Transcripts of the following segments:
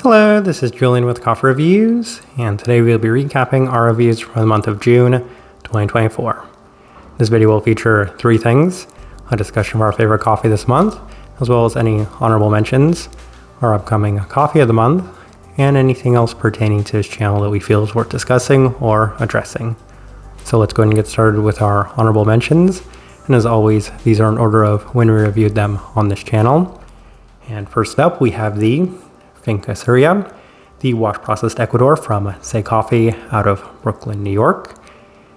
Hello, this is Julian with Coffee Reviews, and today we'll be recapping our reviews for the month of June 2024. This video will feature three things: a discussion of our favorite coffee this month, as well as any honorable mentions, our upcoming coffee of the month, and anything else pertaining to this channel that we feel is worth discussing or addressing. So let's go ahead and get started with our honorable mentions, and as always, these are in order of when we reviewed them on this channel. And first up, we have the Finca Seria, the wash-processed Ecuador from Say Coffee out of Brooklyn, New York.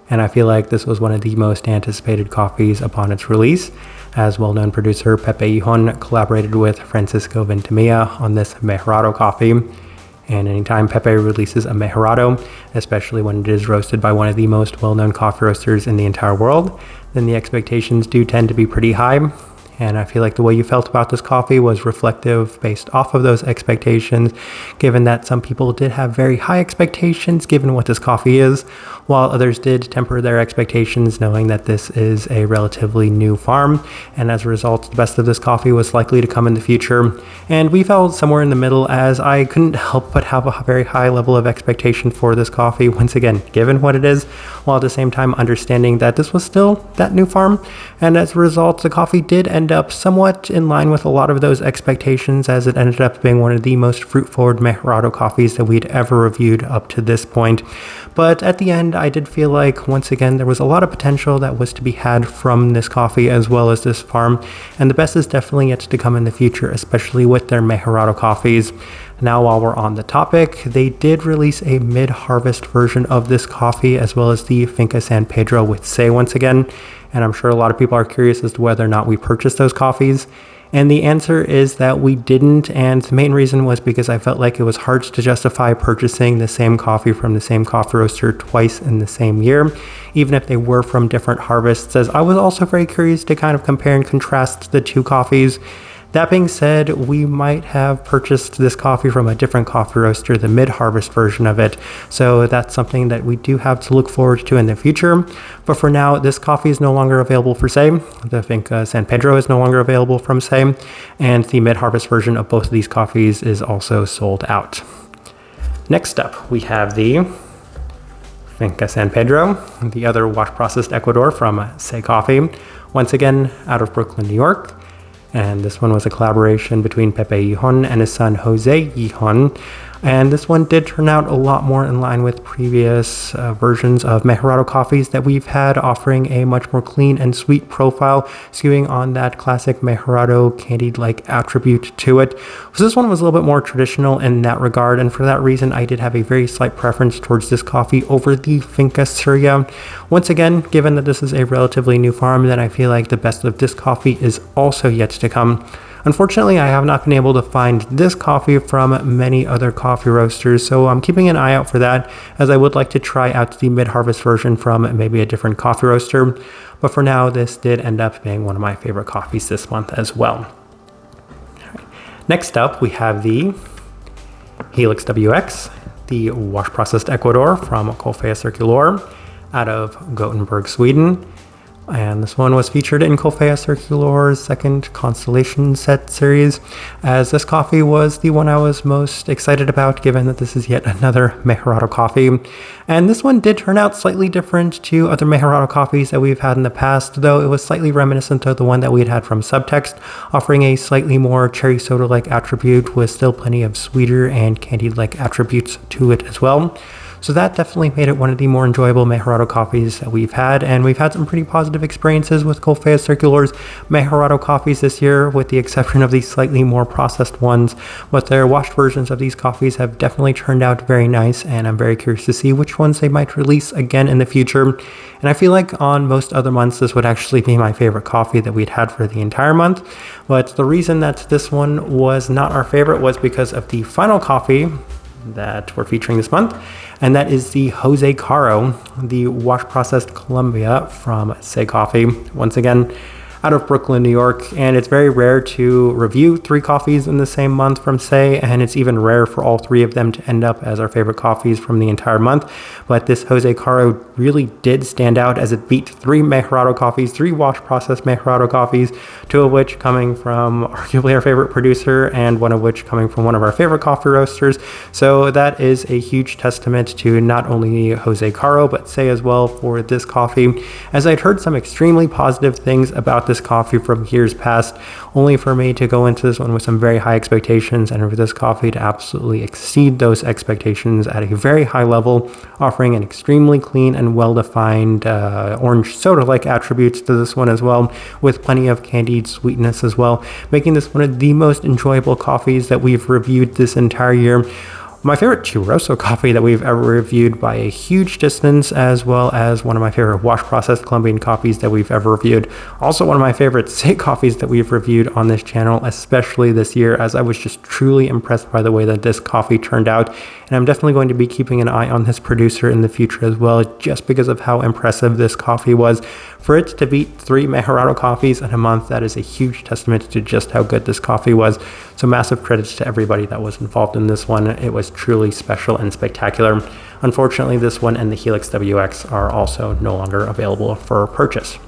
And I feel like this was one of the most anticipated coffees upon its release, as well-known producer Pepe Ijon collaborated with Francisco Ventimilla on this Mejorado coffee. And anytime Pepe releases a Mejorado, especially when it is roasted by one of the most well-known coffee roasters in the entire world, then the expectations do tend to be pretty high. And I feel like the way you felt about this coffee was reflective based off of those expectations, given that some people did have very high expectations given what this coffee is, while others did temper their expectations knowing that this is a relatively new farm, and as a result, the best of this coffee was likely to come in the future. And we fell somewhere in the middle, as I couldn't help but have a very high level of expectation for this coffee, once again, given what it is, while at the same time understanding that this was still that new farm, and as a result, the coffee did end up somewhat in line with a lot of those expectations, as it ended up being one of the most fruit-forward Mejorado coffees that we'd ever reviewed up to this point. But at the end, I did feel like, once again, there was a lot of potential that was to be had from this coffee as well as this farm, and the best is definitely yet to come in the future, especially with their Mejorado coffees. Now, while we're on the topic, they did release a mid-harvest version of this coffee, as well as the Finca San Pedro with Say once again, and I'm sure a lot of people are curious as to whether or not we purchased those coffees. And the answer is that we didn't, and the main reason was because I felt like it was hard to justify purchasing the same coffee from the same coffee roaster twice in the same year, even if they were from different harvests, as I was also very curious to kind of compare and contrast the two coffees. That being said, we might have purchased this coffee from a different coffee roaster, the mid-harvest version of it. So that's something that we do have to look forward to in the future. But for now, this coffee is no longer available for Say. The Finca San Pedro is no longer available from Say. And the mid-harvest version of both of these coffees is also sold out. Next up, we have the Finca San Pedro, the other wash-processed Ecuador from Say Coffee, once again out of Brooklyn, New York. And this one was a collaboration between Pepe Ijon and his son Jose Ijon. And this one did turn out a lot more in line with previous versions of Mejorado coffees that we've had, offering a much more clean and sweet profile, skewing on that classic Mejorado candied-like attribute to it. So this one was a little bit more traditional in that regard, and for that reason, I did have a very slight preference towards this coffee over the Finca Seria. Once again, given that this is a relatively new farm, then I feel like the best of this coffee is also yet to come. Unfortunately, I have not been able to find this coffee from many other coffee roasters, so I'm keeping an eye out for that, as I would like to try out the mid-harvest version from maybe a different coffee roaster. But for now, this did end up being one of my favorite coffees this month as well. Next up, we have the Helix WX, the wash-processed Ecuador from Colfea Circular out of Gothenburg, Sweden. And this one was featured in Colfea Circular's second Constellation set series, as this coffee was the one I was most excited about, given that this is yet another Mejorado coffee. And this one did turn out slightly different to other Mejorado coffees that we've had in the past, though it was slightly reminiscent of the one that we had from Subtext, offering a slightly more cherry soda-like attribute with still plenty of sweeter and candied-like attributes to it as well. So that definitely made it one of the more enjoyable Mejorado coffees that we've had, and we've had some pretty positive experiences with Colfea Circular's Mejorado coffees this year, with the exception of the slightly more processed ones. But their washed versions of these coffees have definitely turned out very nice, and I'm very curious to see which ones they might release again in the future. And I feel like on most other months, this would actually be my favorite coffee that we'd had for the entire month. But the reason that this one was not our favorite was because of the final coffee that we're featuring this month, and that is the Jose Caro, the wash processed Colombia from Say Coffee. Once again, out of Brooklyn, New York. And it's very rare to review 3 coffees in the same month from Say, and it's even rare for all 3 of them to end up as our favorite coffees from the entire month. But this Jose Caro really did stand out as it beat 3 Mejorado coffees, 3 wash processed Mejorado coffees, 2 of which coming from arguably our favorite producer and 1 of which coming from one of our favorite coffee roasters. So that is a huge testament to not only Jose Caro, but Say as well for this coffee, as I'd heard some extremely positive things about this coffee from years past, only for me to go into this one with some very high expectations and for this coffee to absolutely exceed those expectations at a very high level, offering an extremely clean and well-defined orange soda-like attributes to this one as well, with plenty of candied sweetness as well, making this one of the most enjoyable coffees that we've reviewed this entire year. My favorite Churroso coffee that we've ever reviewed by a huge distance, as well as one of my favorite wash processed Colombian coffees that we've ever reviewed. Also one of my favorite Say coffees that we've reviewed on this channel, especially this year, as I was just truly impressed by the way that this coffee turned out. And I'm definitely going to be keeping an eye on this producer in the future as well, just because of how impressive this coffee was. For it to beat 3 Mejorado coffees in a month, that is a huge testament to just how good this coffee was. So massive credits to everybody that was involved in this one. It was truly special and spectacular. Unfortunately, this one and the Helix WX are also no longer available for purchase.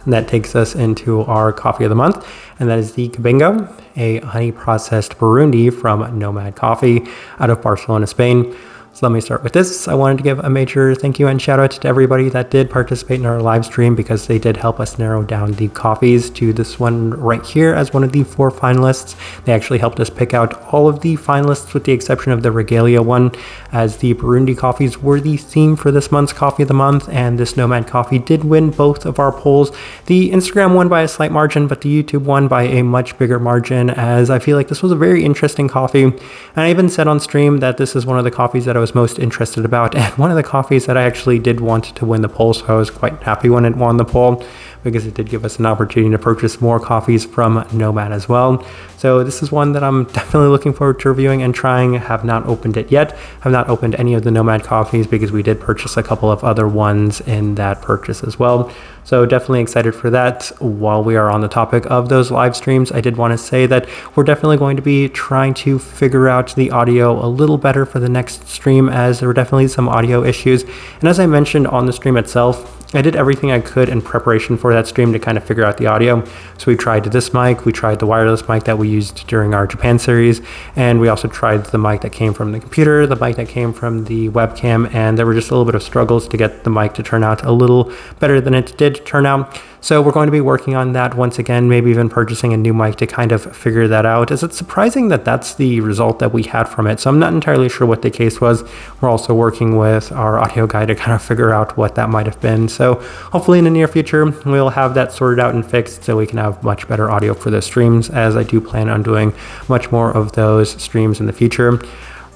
And that takes us into our coffee of the month, and that is the Cabingo, a honey processed Burundi from Nomad Coffee out of Barcelona, Spain. So let me start with this. I wanted to give a major thank you and shout out to everybody that did participate in our live stream, because they did help us narrow down the coffees to this one right here as one of the 4 finalists. They actually helped us pick out all of the finalists with the exception of the Regalia one, as the Burundi coffees were the theme for this month's coffee of the month, and this Nomad coffee did win both of our polls. The Instagram won by a slight margin, but the YouTube won by a much bigger margin, as I feel like this was a very interesting coffee. And I even said on stream that this is one of the coffees that I was most interested about, and one of the coffees that I actually did want to win the poll, so I was quite happy when it won the poll, because it did give us an opportunity to purchase more coffees from Nomad as well. So this is one that I'm definitely looking forward to reviewing and trying. Have not opened it yet. Have not opened any of the Nomad coffees, because we did purchase a couple of other ones in that purchase as well. So definitely excited for that. While we are on the topic of those live streams, I did want to say that we're definitely going to be trying to figure out the audio a little better for the next stream, as there were definitely some audio issues. And as I mentioned on the stream itself, I did everything I could in preparation for that stream to kind of figure out the audio. So we tried this mic, we tried the wireless mic that we used during our Japan series, and we also tried the mic that came from the computer, the mic that came from the webcam, and there were just a little bit of struggles to get the mic to turn out a little better than it did turn out. So we're going to be working on that once again, maybe even purchasing a new mic to kind of figure that out, as it's surprising that that's the result that we had from it. So I'm not entirely sure what the case was. We're also working with our audio guy to kind of figure out what that might have been. So hopefully in the near future, we'll have that sorted out and fixed so we can have much better audio for the streams, as I do plan on doing much more of those streams in the future.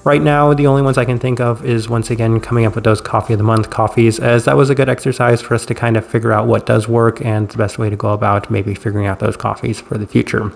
Right now, the only ones I can think of is once again coming up with those coffee of the month coffees, as that was a good exercise for us to kind of figure out what does work and the best way to go about maybe figuring out those coffees for the future.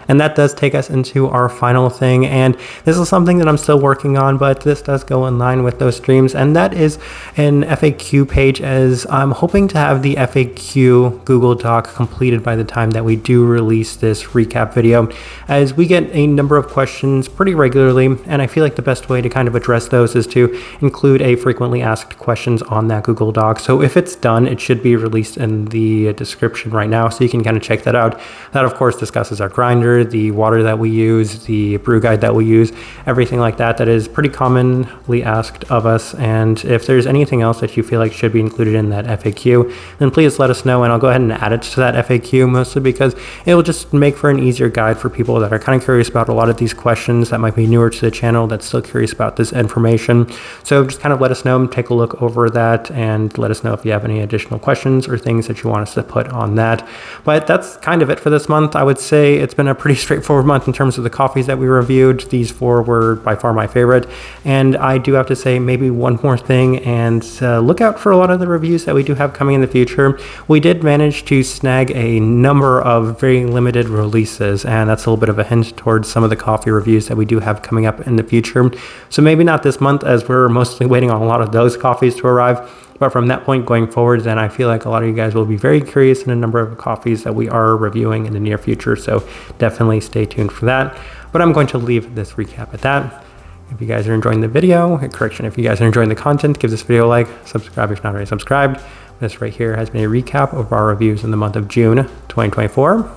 And that does take us into our final thing, and this is something that I'm still working on, but this does go in line with those streams, and that is an FAQ page, as I'm hoping to have the FAQ Google Doc completed by the time that we do release this recap video, as we get a number of questions pretty regularly, and I feel like the best way to kind of address those is to include a frequently asked questions on that Google Doc. So if it's done, it should be released in the description right now, so you can kind of check that out. That of course discusses our grinder, the water that we use, the brew guide that we use, everything like that that is pretty commonly asked of us. And if there's anything else that you feel like should be included in that FAQ, then please let us know, and I'll go ahead and add it to that FAQ, mostly because it will just make for an easier guide for people that are kind of curious about a lot of these questions, that might be newer to the channel, that's still curious about this information. So just kind of let us know, take a look over that, and let us know if you have any additional questions or things that you want us to put on that. But that's kind of it for this month. I would say it's been a pretty straightforward month in terms of the coffees that we reviewed. These 4 were by far my favorite, and I do have to say maybe one more thing, and look out for a lot of the reviews that we do have coming in the future. We did manage to snag a number of very limited releases, and that's a little bit of a hint towards some of the coffee reviews that we do have coming up in the future. So maybe not this month, as we're mostly waiting on a lot of those coffees to arrive, But from that point going forward, then I feel like a lot of you guys will be very curious in a number of coffees that we are reviewing in the near future. So definitely stay tuned for that. But I'm going to leave this recap at that. If you guys are enjoying the video, if you guys are enjoying the content, give this video a like, subscribe if you're not already subscribed. This right here has been a recap of our reviews in the month of June 2024.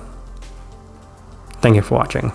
Thank you for watching.